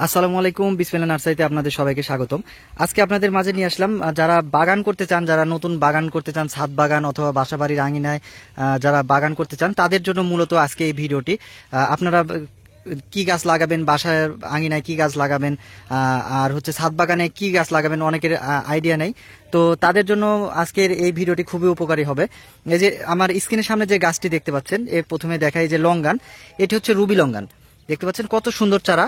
আসসালামু আলাইকুম, বিসমিল্লাহ নার্সারিতে আপনাদের সবাইকে স্বাগতম। আজকে আপনাদের মাঝে নিয়ে আসলাম যারা বাগান করতে চান, যারা নতুন বাগান করতে চান, ছাদ বাগান অথবা বাসাবাড়ির আঙিনায় যারা বাগান করতে চান তাদের জন্য মূলত আজকে এই ভিডিওটি। আপনারা কি গাছ লাগাবেন, বাসায় আঙিনায় কি গাছ লাগাবেন, আর হচ্ছে ছাদ বাগানে কি গাছ লাগাবেন, অনেকের আইডিয়া নেই। তো তাদের জন্য আজকের এই ভিডিওটি খুবই উপকারী হবে। এই যে আমার স্ক্রিনের সামনে যে গাছটি দেখতে পাচ্ছেন, এর প্রথমে দেখাই যে লঙ্গান। এটি হচ্ছে রুবি লঙ্গান। দেখতে পাচ্ছেন কত সুন্দর চারা,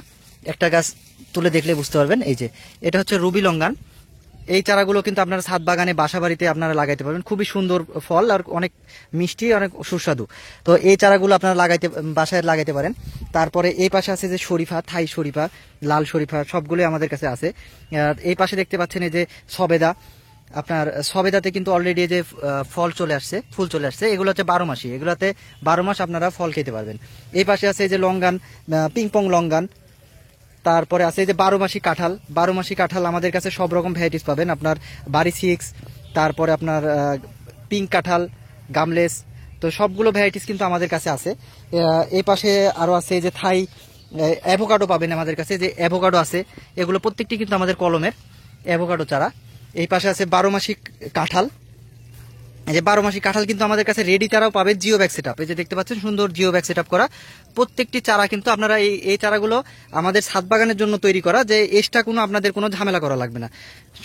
একটা গাছ তুলে দেখলে বুঝতে পারবেন। এই যে এটা হচ্ছে রুবি লঙ্গান। এই চারাগুলো কিন্তু আপনারা ছাদ বাগানে, বাসা বাড়িতে আপনারা লাগাইতে পারবেন। খুবই সুন্দর ফল আর অনেক মিষ্টি, অনেক সুস্বাদু। তো এই চারাগুলো আপনারা বাসায় লাগাইতে পারেন। তারপরে এই পাশে আছে যে শরীফা, থাই শরীফা, লাল শরীফা, সবগুলোই আমাদের কাছে আছে। এই পাশে দেখতে পাচ্ছেন এই যে সবেদা। আপনার সবেদাতে কিন্তু অলরেডি যে ফল চলে আসছে, ফুল চলে আসছে। এগুলো হচ্ছে 12 মাসি, এগুলোতে 12 মাস আপনারা ফল খেতে পারবেন। এই পাশে আছে এই যে লঙ্গান, পিংপং লঙ্গান। তারপরে আছে এই যে 12 মাসি কাঁঠাল। 12 মাসি কাঁঠাল আমাদের কাছে সব রকম ভ্যারাইটিস পাবেন। আপনার বাড়ি 6, তারপরে আপনার পিঙ্ক কাঁঠাল, গামলেস। তো সবগুলো ভ্যারাইটিস কিন্তু আমাদের কাছে আছে। এই পাশে আরও আছে এই যে থাই অ্যাভোকাডো পাবেন আমাদের কাছে, যে অ্যাভোকাডো আছে। এগুলো প্রত্যেকটি কিন্তু আমাদের কলমের অ্যাভোকাডো চারা। এই পাশে আছে 12 মাসি কাঁঠাল। এই যে 12 মাসি কাঁঠাল কিন্তু আমাদের কাছে রেডি চারাও পাবে, জিও ব্যাগ সেটআপ। এই যে দেখতে পাচ্ছেন সুন্দর জিও ব্যাগ সেটআপ করা প্রত্যেকটি চারা কিন্তু আপনারা এই চারাগুলো আমাদের ছাদ বাগানের জন্য তৈরি করা, যে এক্সট্রা কোনো আপনাদের কোনো ঝামেলা করা লাগবে না।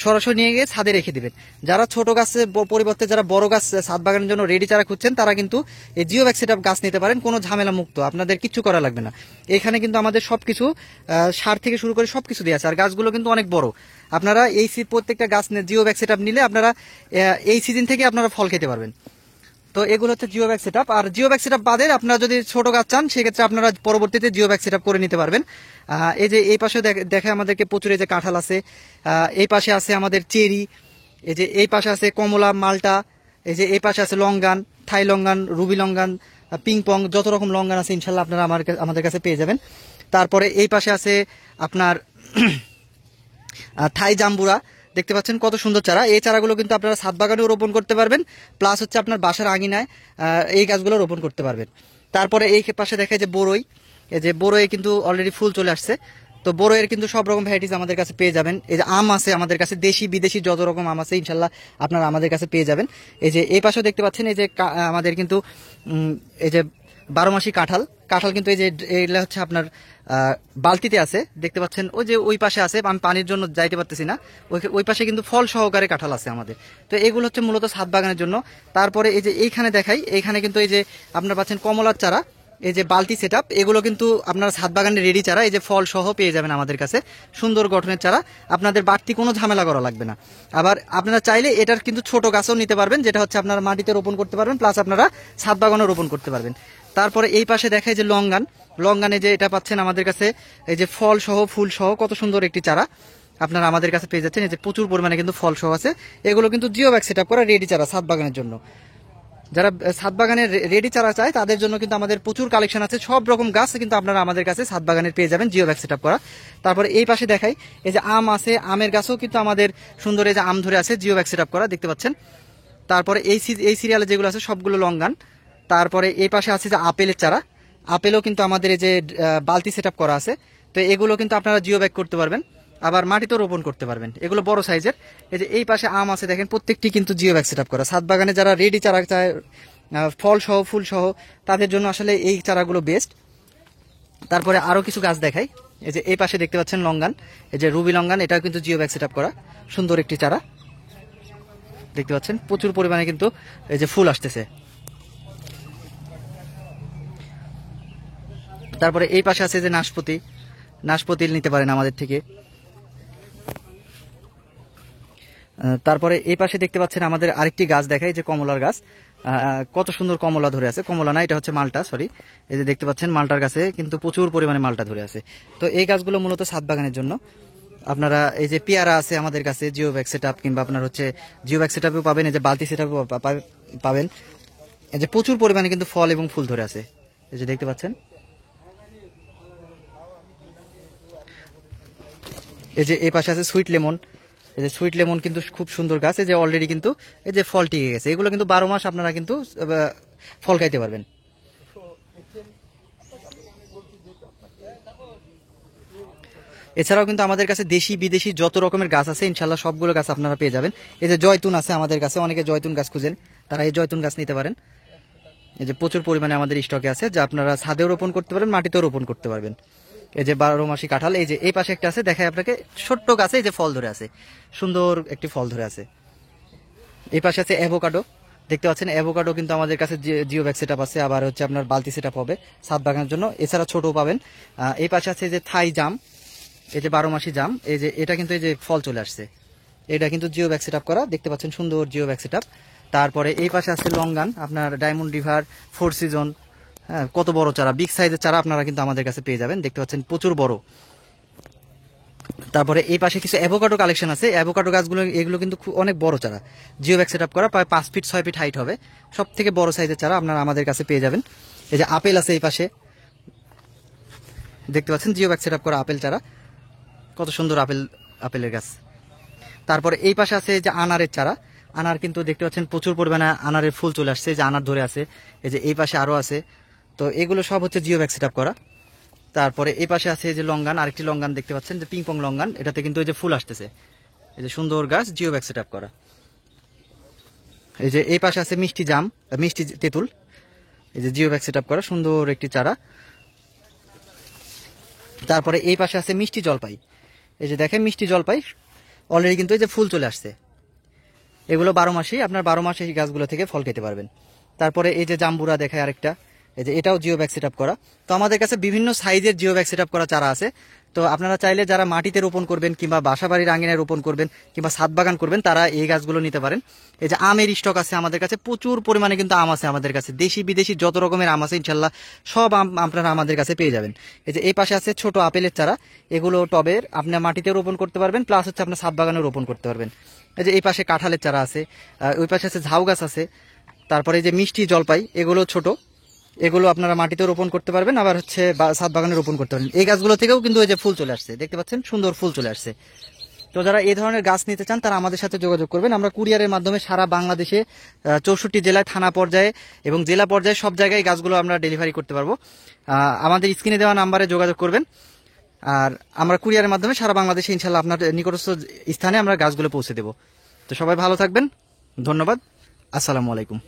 সরাসরি নিয়ে গিয়ে ছাদে রেখে দিবেন। যারা ছোট গাছের পরিবর্তে যারা বড় গাছ ছাদ বাগানের জন্য রেডি চারা খুঁজছেন, তারা কিন্তু এই জিও ব্যাগ সেটআপ গাছ নিতে পারেন। কোনো ঝামেলা মুক্ত, আপনাদের কিচ্ছু করা লাগবে না। এখানে কিন্তু আমাদের সবকিছু সার থেকে শুরু করে সবকিছু দেওয়া আছে। আর গাছগুলো কিন্তু অনেক বড়। আপনারা এই প্রত্যেকটা গাছ জিও ব্যাগ সেটআপ নিলে আপনারা এই সিজন থেকে আপনারা ফল খেতে পারবেন। তো এগুলো হচ্ছে জিও ব্যাগ সেটআপ। আর জিও ব্যাগ সেটআপ বাদে আপনারা যদি ছোট গাছ চান, সেক্ষেত্রে আপনারা পরবর্তীতে জিও ব্যাগ সেটআপ করে নিতে পারবেন। এই যে এই পাশে দেখে আমাদেরকে প্রচুর এই যে কাঁঠাল আছে। এই পাশে আছে আমাদের চেরি। এই যে এই পাশে আছে কমলা, মালটা। এই যে এই পাশে আছে লঙ্গান, থাই লঙ্গান, রুবি লঙ্গান, পিংপং, যত রকম লঙ্গান আছে ইনশাল্লাহ আপনারা আমাদের কাছে পেয়ে যাবেন। তারপরে এই পাশে আছে আপনার থাই জাম্বুরা। দেখতে পাচ্ছেন কত সুন্দর চারা। এই চারাগুলো কিন্তু আপনারা ছাদ বাগানেও রোপণ করতে পারবেন, প্লাস হচ্ছে আপনার বাসার আঙিনায় এই গাছগুলো রোপণ করতে পারবেন। তারপরে এই পাশে দেখা যায় বড়ই। এই যে বড়ই কিন্তু অলরেডি ফুল চলে আসছে। তো বড়ইয়ের কিন্তু সব রকম ভ্যারাইটিস আমাদের কাছে পেয়ে যাবেন। এই যে আম আছে আমাদের কাছে, দেশি বিদেশি যত রকম আম আছে ইনশাল্লাহ আপনারা আমাদের কাছে পেয়ে যাবেন। এই যে এই পাশেও দেখতে পাচ্ছেন এই যে আমাদের কিন্তু এই যে 12 মাসি কাঁঠাল। কাঁঠাল কিন্তু এই যে এগুলা হচ্ছে আপনার বালতিতে আছে, দেখতে পাচ্ছেন। ওই যে ওই পাশে আছে, আমি পানির জন্য যাইতে পারতেছি না। ওই পাশে কিন্তু ফল সহকারে কাঁঠাল আছে আমাদের। তো এগুলো হচ্ছে মূলত ছাদ বাগানের জন্য। তারপরে এই যে এইখানে দেখাই, এইখানে কিন্তু এই যে আপনারা পাচ্ছেন কমলার চারা, এই যে বালতি সেটআপ। এগুলো কিন্তু আপনারা ছাদ বাগানে রেডি চারা, এই যে ফল সহ পেয়ে যাবেন আমাদের কাছে। সুন্দর গঠনের চারা, আপনাদের বাড়তি কোনো ঝামেলা করা লাগবে না। আবার আপনারা চাইলে এটার কিন্তু ছোট গাছও নিতে পারবেন, যেটা হচ্ছে আপনারা মাটিতে রোপণ করতে পারবেন, প্লাস আপনারা ছাদ বাগানও রোপণ করতে পারবেন। তারপরে এই পাশে দেখায় যে লঙ্গান। লঙ্গানে যে এটা পাচ্ছেন আমাদের কাছে, এই যে ফল সহ ফুল সহ কত সুন্দর একটি চারা আপনারা আমাদের কাছে পেয়ে যাচ্ছেন। এই যে প্রচুর পরিমাণে কিন্তু ফল সহ আছে। এগুলো কিন্তু জিও ব্যাগ সেটআপ করা রেডি চারা ছাদ বাগানের জন্য। যারা ছাদ বাগানের রেডি চারা চায় তাদের জন্য কিন্তু আমাদের প্রচুর কালেকশন আছে। সব রকম গাছ কিন্তু আপনারা আমাদের কাছে ছাদ বাগানের পেয়ে যাবেন, জিও ব্যাগ সেটআপ করা। তারপরে এই পাশে দেখাই এই যে আম আছে, আমের গাছও কিন্তু আমাদের সুন্দর এই যে আম ধরে আছে, জিও ব্যাগ সেটআপ করা, দেখতে পাচ্ছেন। তারপরে এই সিরিয়ালে যেগুলো আছে সবগুলো লঙ্গান। তারপরে এই পাশে আছে যে আপেলের চারা। আপেলও কিন্তু আমাদের এই যে বালতি সেটআপ করা আছে। তো এগুলো কিন্তু আপনারা জিও ব্যাগ করতে পারবেন, আবার মাটিতেও রোপণ করতে পারবেন। এগুলো বড় সাইজের। এই যে এই পাশে আম আছে দেখেন, প্রত্যেকটি কিন্তু জিও ব্যাগ সেটআপ করা। ছাদ বাগানে যারা রেডি চারা চায়, ফল সহ ফুল সহ, তাদের জন্য আসলে এই চারাগুলো বেস্ট। তারপরে আরো কিছু গাছ দেখাই। এই যে এই পাশে দেখতে পাচ্ছেন লঙ্গান, এই যে রুবি লঙ্গান, এটাও কিন্তু জিও ব্যাগ সেটআপ করা সুন্দর একটি চারা। দেখতে পাচ্ছেন প্রচুর পরিমাণে কিন্তু এই যে ফুল আসতেছে। তারপরে এই পাশে আছে যে নাশপাতি। নাশপাতি নিতে পারেন আমাদের থেকে। তারপরে এই পাশে দেখতে পাচ্ছেন আমাদের আরেকটি গাছ দেখাই, যে কমলার গাছ। কত সুন্দর কমলা ধরে আছে। কমলা না, এটা হচ্ছে মালটা, সরি। এই যে দেখতে পাচ্ছেন মালটার গাছে কিন্তু প্রচুর পরিমাণে মালটা ধরে আছে। তো এই গাছগুলো মূলত ছাদ বাগানের জন্য। আপনারা এই যে পেয়ারা আছে আমাদের কাছে, জিও ব্যাগ সেটআপ, কিংবা আপনার হচ্ছে জিও ব্যাগ সেটআপও পাবেন, এই যে বালতি সেটআপও পাবেন। এই যে প্রচুর পরিমাণে কিন্তু ফল এবং ফুল ধরে আছে, এই যে দেখতে পাচ্ছেন। এই যে এই পাশে আছে সুইট লেমন। এই যে সুইট লেমন কিন্তু খুব সুন্দর গাছ। এই যে অলরেডি কিন্তু এই যে ফল টিকে গেছে। এগুলো কিন্তু 12 মাস আপনারা কিন্তু ফল খাইতে পারবেন। এছাড়াও কিন্তু আমাদের কাছে দেশি বিদেশি যত রকমের গাছ আছে ইনশাল্লাহ সবগুলো গাছ আপনারা পেয়ে যাবেন। এই যে জয়তুন আছে আমাদের কাছে, অনেকে জয়তুন গাছ খুঁজেন, তারা এই জয়তুন গাছ নিতে পারেন। এই যে প্রচুর পরিমাণে আমাদের স্টকে আছে, যা আপনারা ছাদেও রোপণ করতে পারেন, মাটিতেও রোপণ করতে পারবেন। এই যে 12 মাসি কাঁঠাল, এই যে এই পাশে একটা আছে, দেখায় আপনাকে, ছোট্ট গাছে এই যে ফল ধরে আছে, সুন্দর একটি ফল ধরে আছে। এই পাশে আছে অ্যাভোকাডো, দেখতে পাচ্ছেন অ্যাভোকাডো কিন্তু আমাদের কাছে জিও ব্যাগ সেটআপ আছে, আবার হচ্ছে আপনার বালতি সেটআপ হবে ছাদ বাগানের জন্য, এছাড়া ছোটও পাবেন। এই পাশে আছে যে থাই জাম, এই যে 12 মাসি জাম, এই যে এটা কিন্তু এই যে ফল চলে আসছে, এটা কিন্তু জিও ব্যাগ সেটআপ করা, দেখতে পাচ্ছেন সুন্দর জিও ব্যাগ সেটআপ। তারপরে এই পাশে আছে লঙ্গান, আপনার ডায়মন্ড রিভার, ফোর সিজন, হ্যাঁ কত বড় চারা, বিগ সাইজের চারা আপনারা কিন্তু আমাদের কাছে পেয়ে যাবেন, দেখতে পাচ্ছেন প্রচুর বড়। তারপরে এই পাশে কিছু অ্যাভোকাডো কালেকশন আছে, অ্যাভোকাডো গাছগুলো এগুলো কিন্তু অনেক বড় চারা, জিও ব্যাগ সেটআপ করা, প্রায় 5 ফিট 6 ফিট হাইট হবে, সব থেকে বড় সাইজের চারা আপনারা আমাদের কাছে পেয়ে যাবেন। এই যে আপেল আছে এই পাশে, দেখতে পাচ্ছেন জিও ব্যাগ সেটআপ করা আপেল চারা, কত সুন্দর আপেলের গাছ। তারপরে এই পাশে আছে যে আনারের চারা, আনার কিন্তু দেখতে পাচ্ছেন প্রচুর পরিমাণে আনারের ফুল চলে আসছে, যে আনার ধরে আছে, এই যে এই পাশে আরো আছে, তো এগুলো সব হচ্ছে জিও ব্যাগ সেটআপ করা। তারপরে এই পাশে আছে যে লঙ্গান, আরেকটি লঙ্গান দেখতে পাচ্ছেন যে পিংপং লঙ্গান, এটাতে কিন্তু এই যে ফুল আসতেছে, এই যে সুন্দর গাছ, জিও ব্যাগ সেটআপ করা। এই যে এই পাশে আছে মিষ্টি জাম, মিষ্টি তেঁতুল, এই যে জিও ব্যাগ সেটআপ করা সুন্দর একটি চারা। তারপরে এই পাশে আছে মিষ্টি জলপাই, এই যে দেখেন মিষ্টি জলপাই অলরেডি কিন্তু এই যে ফুল চলে আসছে, এগুলো 12 মাসেই, আপনার 12 মাসে এই গাছগুলো থেকে ফল খেতে পারবেন। তারপরে এই যে জাম্বুরা দেখায় আরেকটা, এই যে এটাও জিও ব্যাগ সেটআপ করা। তো আমাদের কাছে বিভিন্ন সাইজের জিও ব্যাগ সেটআপ করা চারা আছে, তো আপনারা চাইলে যারা মাটিতে রোপণ করবেন কিংবা বাসাবাড়ির আঙিনায় রোপণ করবেন কিংবা ছাদ বাগান করবেন তারা এই গাছগুলো নিতে পারেন। এই যে আমের স্টক আছে আমাদের কাছে, প্রচুর পরিমাণে কিন্তু আম আছে আমাদের কাছে, দেশি বিদেশি যত রকমের আম আছে ইনশাল্লাহ সব আম আপনারা আমাদের কাছে পেয়ে যাবেন। এই যে এই পাশে আছে ছোট আপেলের চারা, এগুলো টবের আপনার মাটিতে রোপণ করতে পারবেন, প্লাস হচ্ছে আপনার ছাদ বাগানে রোপণ করতে পারবেন। এই যে এই পাশে কাঁঠালের চারা আছে, ওই পাশে আছে ঝাউ গাছ আছে। তারপরে এই যে মিষ্টি জলপাই, এগুলো ছোট, এগুলো আপনারা মাটিতে রোপণ করতে পারবেন, আবার হচ্ছে ছাদ বাগানে রোপণ করতে পারবেন। এই গাছগুলো থেকেও কিন্তু এই যে ফুল চলে আসছে, দেখতে পাচ্ছেন সুন্দর ফুল চলে আসছে। তো যারা এই ধরনের গাছ নিতে চান তারা আমাদের সাথে যোগাযোগ করবেন, আমরা কুরিয়ারের মাধ্যমে সারা বাংলাদেশে 64 জেলায়, থানা পর্যায়ে এবং জেলা পর্যায়ে সব জায়গায় গাছগুলো আমরা ডেলিভারি করতে পারবো। আমাদের স্ক্রিনে দেওয়া নাম্বারে যোগাযোগ করবেন, আর আমরা কুরিয়ারের মাধ্যমে সারা বাংলাদেশে ইনশাল্লাহ আপনার নিকটস্থ স্থানে আমরা গাছগুলো পৌঁছে দেবো। তো সবাই ভালো থাকবেন, ধন্যবাদ, আসসালামু আলাইকুম।